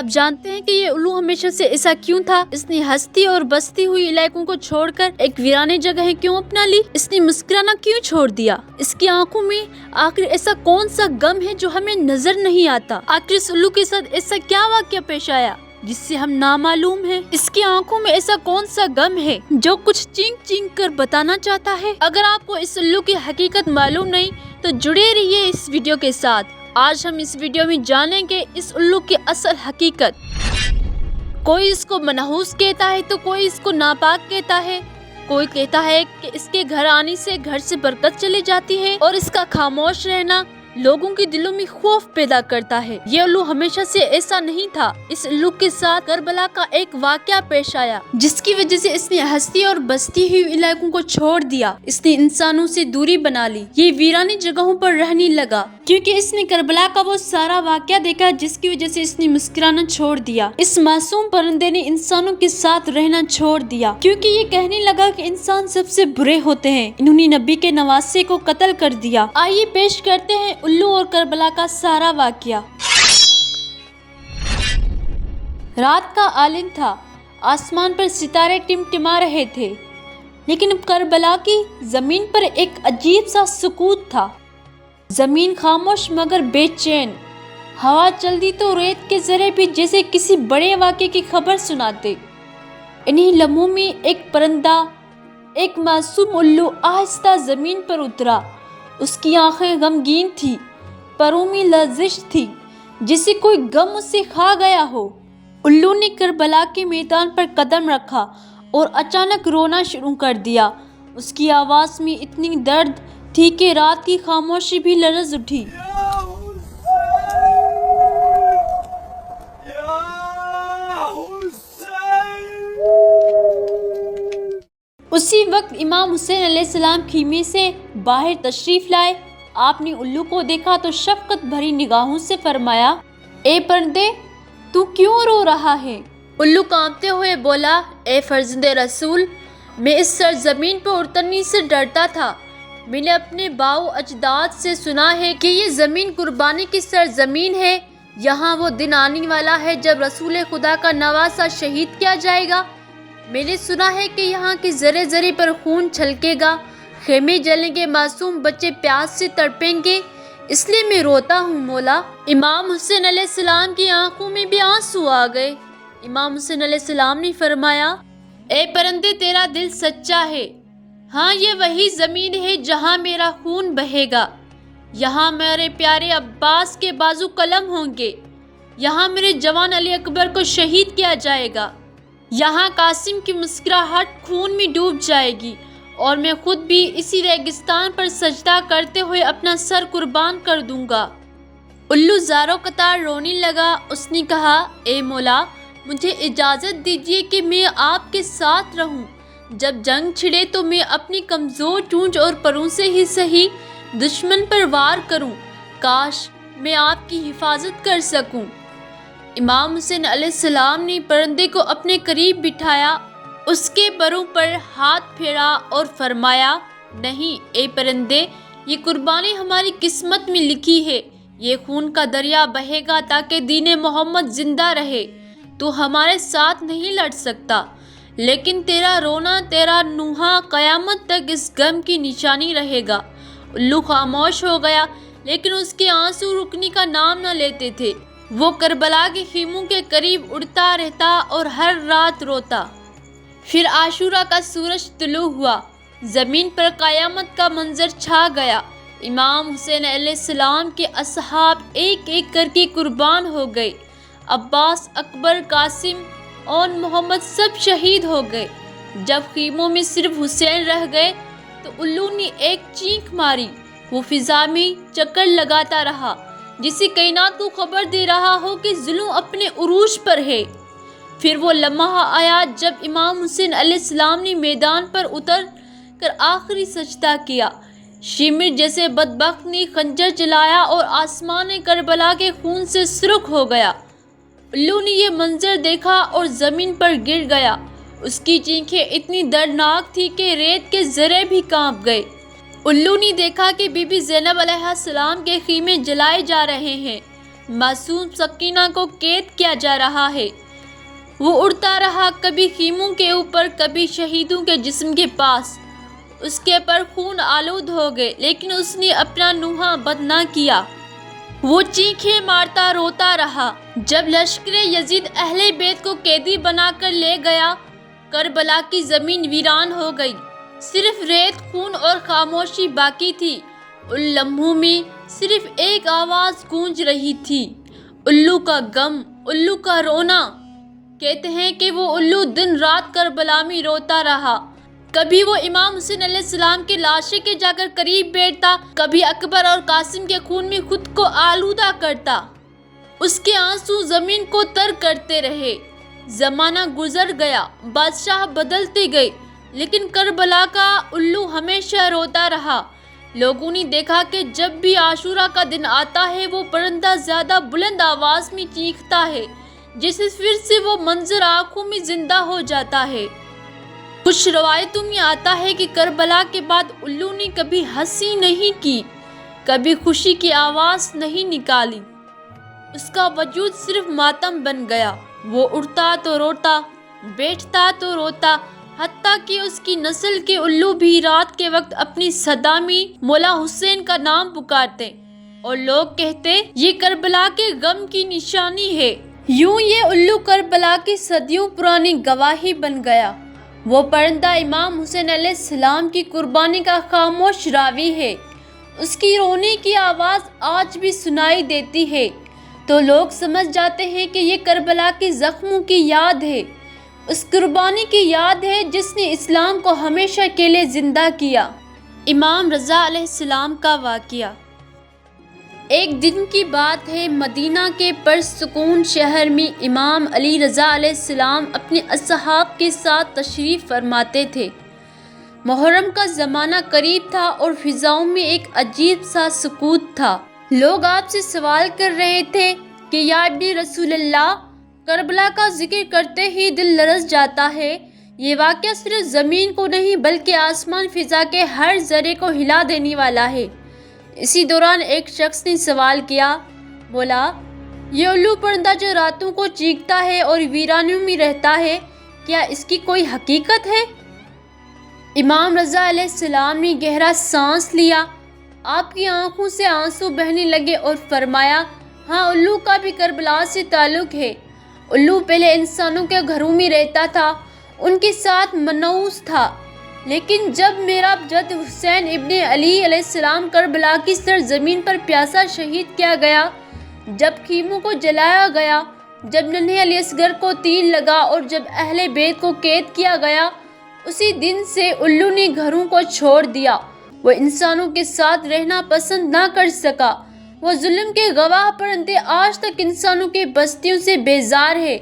آپ جانتے ہیں کہ یہ الو ہمیشہ سے ایسا کیوں تھا؟ اس نے ہستی اور بستی ہوئی علاقوں کو چھوڑ کر ایک ویرانے جگہیں کیوں اپنا لی؟ اس نے مسکرانا کیوں چھوڑ دیا؟ اس کی آنکھوں میں آخر ایسا کون سا غم ہے جو ہمیں نظر نہیں آتا؟ آخر اس الو کے ساتھ ایسا کیا واقعہ پیش آیا جس سے ہم نامعلوم ہیں؟ اس کی آنکھوں میں ایسا کون سا غم ہے جو کچھ چینک چینک کر بتانا چاہتا ہے؟ اگر آپ کو اس الو کی حقیقت معلوم نہیں تو جڑے رہیے اس ویڈیو کے ساتھ۔ آج ہم اس ویڈیو میں جانیں گے اس الو کی اصل حقیقت۔ کوئی اس کو منحوس کہتا ہے تو کوئی اس کو ناپاک کہتا ہے، کوئی کہتا ہے کہ اس کے گھر آنے سے گھر سے برکت چلی جاتی ہے اور اس کا خاموش رہنا لوگوں کے دلوں میں خوف پیدا کرتا ہے۔ یہ الو ہمیشہ سے ایسا نہیں تھا۔ اس الو کے ساتھ کربلا کا ایک واقعہ پیش آیا جس کی وجہ سے اس نے ہستی اور بستی ہوئی علاقوں کو چھوڑ دیا۔ اس نے انسانوں سے دوری بنا لی، یہ ویرانی جگہوں پر رہنے لگا کیونکہ اس نے کربلا کا وہ سارا واقعہ دیکھا جس کی وجہ سے اس نے مسکرانا چھوڑ دیا۔ اس معصوم پرندے نے انسانوں کے ساتھ رہنا چھوڑ دیا کیونکہ یہ کہنے لگا کہ انسان سب سے برے ہوتے ہیں۔ انہوں نے نبی کے نواسے کو قتل کر دیا۔ آئیے پیش کرتے ہیں الو اور کربلا کا سارا واقعہ۔ رات کا عالم تھا، آسمان پر ستارے ٹمٹما رہے تھے، لیکن کربلا کی زمین پر ایک عجیب سا سکوت تھا۔ زمین خاموش مگر بے چین، ہوا چلتی تو ریت کے ذرے بھی جیسے کسی بڑے واقعے کی خبر سناتے۔ انہی لمحوں میں ایک پرندہ، ایک معصوم الو آہستہ زمین پر اترا۔ اس کی آنکھیں غمگین تھی، پروں میں لرزش تھی جیسے کوئی غم اسے کھا گیا ہو۔ الو نے کربلا کے میدان پر قدم رکھا اور اچانک رونا شروع کر دیا۔ اس کی آواز میں اتنی درد تھی کہ رات کی خاموشی بھی لرز اٹھی۔ اسی وقت امام حسین علیہ السلام خیمے سے باہر تشریف لائے۔ آپ نے الو کو دیکھا تو شفقت بھری نگاہوں سے فرمایا، اے پرندے، تو کیوں رو رہا ہے؟ الو کانپتے ہوئے بولا، اے فرزند رسول، میں اس سرزمین پر اترنے سے ڈرتا تھا۔ میں نے اپنے باؤ اجداد سے سنا ہے کہ یہ زمین قربانی کی سرزمین ہے۔ یہاں وہ دن آنے والا ہے جب رسول خدا کا نواسا شہید کیا جائے گا۔ میں نے سنا ہے کہ یہاں کے ذرے ذرے پر خون چھلکے گا، خیمے جلیں گے، معصوم بچے پیاس سے تڑپیں گے، اس لیے میں روتا ہوں مولا۔ امام حسین علیہ السلام کی آنکھوں میں بھی آنسو آ گئے۔ امام حسین علیہ السلام نے فرمایا، اے پرندے، تیرا دل سچا ہے۔ ہاں، یہ وہی زمین ہے جہاں میرا خون بہے گا، یہاں میرے پیارے عباس کے بازو قلم ہوں گے، یہاں میرے جوان علی اکبر کو شہید کیا جائے گا، یہاں قاسم کی مسکراہٹ خون میں ڈوب جائے گی، اور میں خود بھی اسی ریگستان پر سجدہ کرتے ہوئے اپنا سر قربان کر دوں گا۔ الو زاروں قطار رونے لگا۔ اس نے کہا، اے مولا، مجھے اجازت دیجیے کہ میں آپ کے ساتھ رہوں۔ جب جنگ چھڑے تو میں اپنی کمزور چونچ اور پروں سے ہی صحیح دشمن پر وار کروں، کاش میں آپ کی حفاظت کر سکوں۔ امام حسین علیہ السلام نے پرندے کو اپنے قریب بٹھایا، اس کے پروں پر ہاتھ پھیرا اور فرمایا، نہیں اے پرندے، یہ قربانی ہماری قسمت میں لکھی ہے، یہ خون کا دریا بہے گا تاکہ دین محمد زندہ رہے۔ تو ہمارے ساتھ نہیں لڑ سکتا، لیکن تیرا رونا، تیرا نوحہ قیامت تک اس غم کی نشانی رہے گا۔ الو خاموش ہو گیا، لیکن اس کے آنسو رکنے کا نام نہ لیتے تھے۔ وہ کربلا کے خیموں کے قریب اڑتا رہتا اور ہر رات روتا۔ پھر عاشورہ کا سورج طلوع ہوا، زمین پر قیامت کا منظر چھا گیا۔ امام حسین علیہ السلام کے اصحاب ایک ایک کر کے قربان ہو گئے۔ عباس، اکبر، قاسم اور محمد سب شہید ہو گئے۔ جب خیموں میں صرف حسین رہ گئے تو الو نے ایک چینخ ماری۔ وہ فضا میں چکر لگاتا رہا جسے کائنات کو خبر دے رہا ہو کہ ظلم اپنے عروج پر ہے۔ پھر وہ لمحہ آیا جب امام حسین علیہ السلام نے میدان پر اتر کر آخری سجدہ کیا۔ شمر جیسے بدبخت نے خنجر چلایا اور آسمان کربلا کے خون سے سرخ ہو گیا۔ الو نے یہ منظر دیکھا اور زمین پر گر گیا۔ اس کی چینخیں اتنی دردناک تھی کہ ریت کے ذرے بھی کانپ گئے۔ الو نے دیکھا کہ بی بی زینب علیہ السلام کے خیمے جلائے جا رہے ہیں۔ معصوم سکینہ کو قید کیا جا رہا ہے۔ وہ اڑتا رہا، کبھی خیموں کے اوپر، کبھی شہیدوں کے جسم کے پاس۔ اس کے پر خون آلود ہو گئے، لیکن اس نے اپنا نوحہ بد نہ کیا۔ وہ چیخیں مارتا روتا رہا۔ جب لشکر یزید اہل بیت کو قیدی بنا کر لے گیا، کربلا کی زمین ویران ہو گئی۔ صرف ریت، خون اور خاموشی باقی تھی۔ ان لمحوں میں صرف ایک آواز گونج رہی تھی، الو کا غم، الو کا رونا۔ کہتے ہیں کہ وہ الو دن رات کربلا میں روتا رہا۔ کبھی وہ امام حسین علیہ السلام کی لاشیں کے جا کر قریب بیٹھتا، کبھی اکبر اور قاسم کے خون میں خود کو آلودہ کرتا۔ اس کے آنسو زمین کو تر کرتے رہے۔ زمانہ گزر گیا، بادشاہ بدلتے گئے، لیکن کربلا کا الو ہمیشہ روتا رہا۔ لوگوں نے دیکھا کہ جب بھی عاشورہ کا دن آتا ہے، وہ پرندہ زیادہ بلند آواز میں چیختا ہے، جیسے پھر سے وہ منظر آنکھوں میں زندہ ہو جاتا ہے۔ کچھ روایتوں میں آتا ہے کہ کربلا کے بعد الو نے کبھی ہنسی نہیں کی، کبھی خوشی کی آواز نہیں نکالی۔ اس کا وجود صرف ماتم بن گیا۔ وہ اٹھتا تو روتا، بیٹھتا تو روتا، حتیٰ کہ اس کی نسل کے الو بھی رات کے وقت اپنی صدا میں مولا حسین کا نام پکارتے اور لوگ کہتے یہ کربلا کے غم کی نشانی ہے۔ یوں یہ الو کربلا کی صدیوں پرانی گواہی بن گیا۔ وہ پرندہ امام حسین علیہ السلام کی قربانی کا خاموش راوی ہے۔ اس کی رونے کی آواز آج بھی سنائی دیتی ہے تو لوگ سمجھ جاتے ہیں کہ یہ کربلا کے زخموں کی یاد ہے، اس قربانی کی یاد ہے جس نے اسلام کو ہمیشہ کے لیے زندہ کیا۔ امام رضا علیہ السلام کا واقعہ۔ ایک دن کی بات ہے، مدینہ کے پرسکون شہر میں امام علی رضا علیہ السلام اپنے اصحاب کے ساتھ تشریف فرماتے تھے۔ محرم کا زمانہ قریب تھا اور فضاؤں میں ایک عجیب سا سکوت تھا۔ لوگ آپ سے سوال کر رہے تھے کہ یا ابن رسول اللہ، کربلا کا ذکر کرتے ہی دل لرز جاتا ہے۔ یہ واقعہ صرف زمین کو نہیں بلکہ آسمان فضا کے ہر ذرے کو ہلا دینے والا ہے۔ اسی دوران ایک شخص نے سوال کیا، مولا، یہ الو پرندہ جو راتوں کو چیختا ہے اور ویرانیوں میں رہتا ہے، کیا اس کی کوئی حقیقت ہے؟ امام رضا علیہ السلام نے گہرا سانس لیا، آپ کی آنکھوں سے آنسو بہنے لگے اور فرمایا، ہاں، الو کا بھی کربلا سے تعلق ہے۔ الو پہلے انسانوں کے گھروں میں رہتا تھا، ان کے ساتھ منحوس تھا، لیکن جب میرا جد حسین ابن علی علیہ السلام کربلا کی سرزمین پر پیاسا شہید کیا گیا، جب خیموں کو جلایا گیا، جب ننھے علی اصغر کو تیر لگا اور جب اہل بیت کو قید کیا گیا، اسی دن سے الو نے گھروں کو چھوڑ دیا۔ وہ انسانوں کے ساتھ رہنا پسند نہ کر سکا۔ وہ ظلم کے گواہ پرندے آج تک انسانوں کے بستیوں سے بیزار ہے۔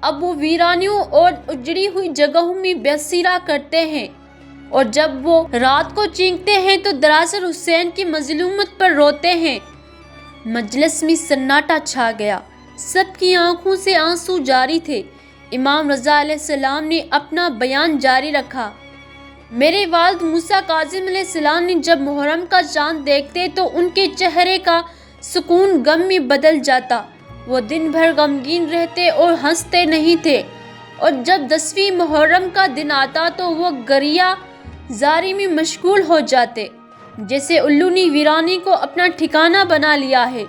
اب وہ ویرانیوں اور اجڑی ہوئی جگہوں میں بسیرا کرتے ہیں، اور جب وہ رات کو چیختے ہیں تو دراصل حسین کی مظلومت پر روتے ہیں۔ مجلس میں سناٹا چھا گیا، سب کی آنکھوں سے آنسو جاری تھے۔ امام رضا علیہ السلام نے اپنا بیان جاری رکھا، میرے والد موسیٰ کاظم علیہ السلام نے جب محرم کا چاند دیکھتے تو ان کے چہرے کا سکون غم میں بدل جاتا۔ وہ دن بھر غمگین رہتے اور ہنستے نہیں تھے، اور جب 10ویں محرم کا دن آتا تو وہ گریہ زاری میں مشغول ہو جاتے۔ جیسے الو نے ویرانی کو اپنا ٹھکانہ بنا لیا ہے،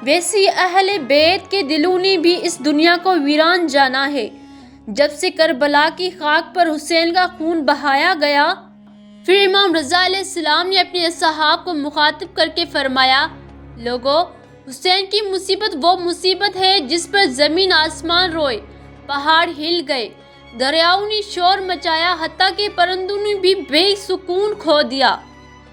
ویسے ہی اہل بیت کے دلوں نے بھی اس دنیا کو ویران جانا ہے۔ جب سے کربلا کی خاک پر حسین کا خون بہایا گیا، پھر امام رضا علیہ السلام نے اپنے اصحاب کو مخاطب کر کے فرمایا، لوگو، حسین کی مصیبت وہ مصیبت ہے جس پر زمین آسمان روئے، پہاڑ ہل گئے، دریاؤں نے شور مچایا، حتیٰ کہ پرندوں نے بھی بے سکون کھو دیا۔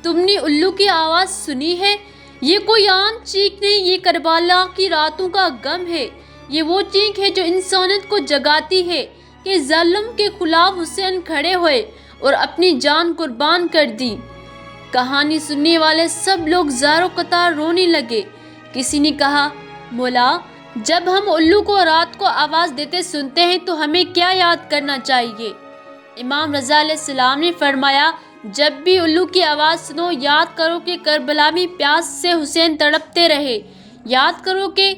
تم نے الو کی آواز سنی ہے؟ یہ کوئی عام چیخ نہیں، یہ کربلا کی راتوں کا غم ہے۔ یہ وہ چیخ ہے جو انسانیت کو جگاتی ہے کہ ظلم کے خلاف حسین کھڑے ہوئے اور اپنی جان قربان کر دی۔ کہانی سننے والے سب لوگ زاروں قطار رونے لگے۔ کسی نے کہا، مولا، جب ہم الو کو رات کو آواز دیتے سنتے ہیں تو ہمیں کیا یاد کرنا چاہیے؟ امام رضا علیہ السلام نے فرمایا، جب بھی الو کی آواز سنو، یاد کرو کہ کربلا میں پیاس سے حسین تڑپتے رہے، یاد کرو کہ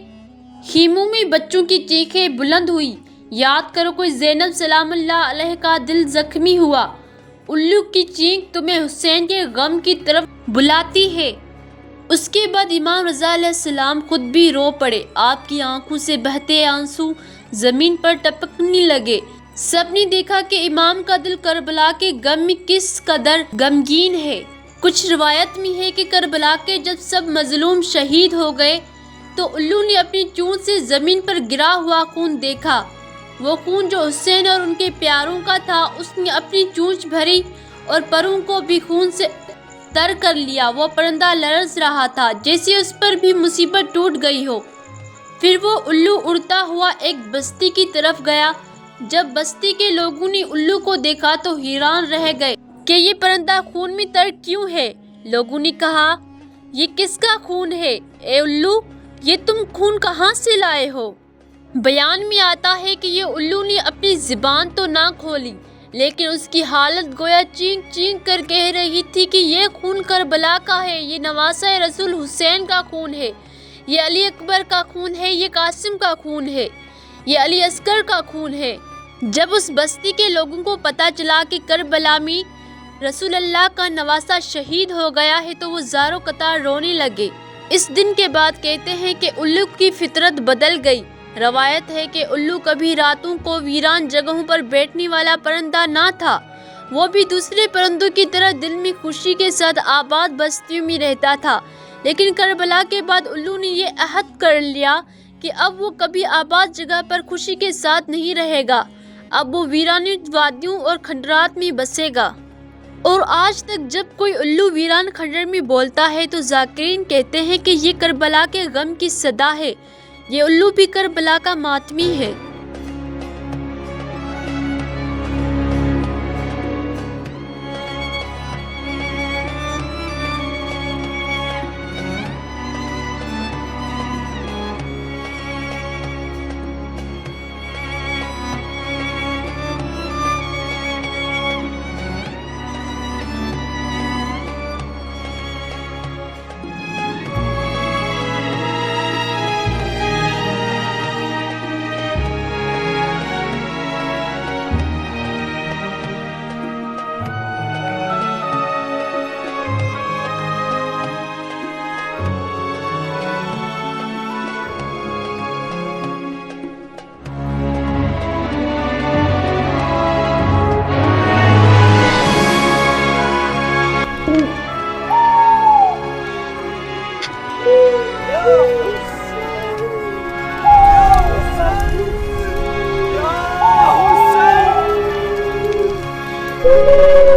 خیموں میں بچوں کی چیخیں بلند ہوئی۔ یاد کرو کوئی زینب سلام اللہ علیہ کا دل زخمی ہوا۔ الو کی چیخ تمہیں حسین کے غم کی طرف بلاتی ہے۔ اس کے بعد امام رضا علیہ السلام خود بھی رو پڑے۔ آپ کی آنکھوں سے بہتے آنسو زمین پر ٹپکنے لگے۔ سب نے دیکھا کہ امام کا دل کربلا کے غم میں کس قدر غمگین ہے۔ کچھ روایت میں ہے کہ کربلا کے جب سب مظلوم شہید ہو گئے تو الو نے اپنی چونچ سے زمین پر گرا ہوا خون دیکھا۔ وہ خون جو حسین اور ان کے پیاروں کا تھا، اس نے اپنی چونچ بھری اور پروں کو بھی خون سے تر کر لیا۔ وہ پرندہ لرز رہا تھا جیسے اس پر بھی مصیبت ٹوٹ گئی ہو۔ پھر وہ الو اڑتا ہوا ایک بستی کی طرف گیا۔ جب بستی کے لوگوں نے الو کو دیکھا تو حیران رہ گئے کہ یہ پرندہ خون میں تر کیوں ہے۔ لوگوں نے کہا، یہ کس کا خون ہے؟ اے الو، یہ تم خون کہاں سے لائے ہو؟ بیان میں آتا ہے کہ یہ الو نے اپنی زبان تو نہ کھولی، لیکن اس کی حالت گویا چینک چینک کر کہہ رہی تھی کہ یہ خون کربلا کا ہے، یہ نواسہ رسول حسین کا خون ہے، یہ علی اکبر کا خون ہے، یہ قاسم کا خون ہے، یہ علی اصغر کا خون ہے۔ جب اس بستی کے لوگوں کو پتہ چلا کہ کربلا میں رسول اللہ کا نواسہ شہید ہو گیا ہے تو وہ زاروں قطار رونے لگے۔ اس دن کے بعد کہتے ہیں کہ الو کی فطرت بدل گئی۔ روایت ہے کہ الو کبھی راتوں کو ویران جگہوں پر بیٹھنے والا پرندہ نہ تھا، وہ بھی دوسرے پرندوں کی طرح دل میں خوشی کے ساتھ آباد بستیوں میں رہتا تھا، لیکن کربلا کے بعد الو نے یہ عہد کر لیا کہ اب وہ کبھی آباد جگہ پر خوشی کے ساتھ نہیں رہے گا، اب وہ ویران وادیوں اور کھنڈرات میں بسے گا۔ اور آج تک جب کوئی الو ویران کھنڈر میں بولتا ہے تو ذاکرین کہتے ہیں کہ یہ کربلا کے غم کی صدا ہے، یہ الو بھی کربلا کا ماتمی ہے۔ Woo!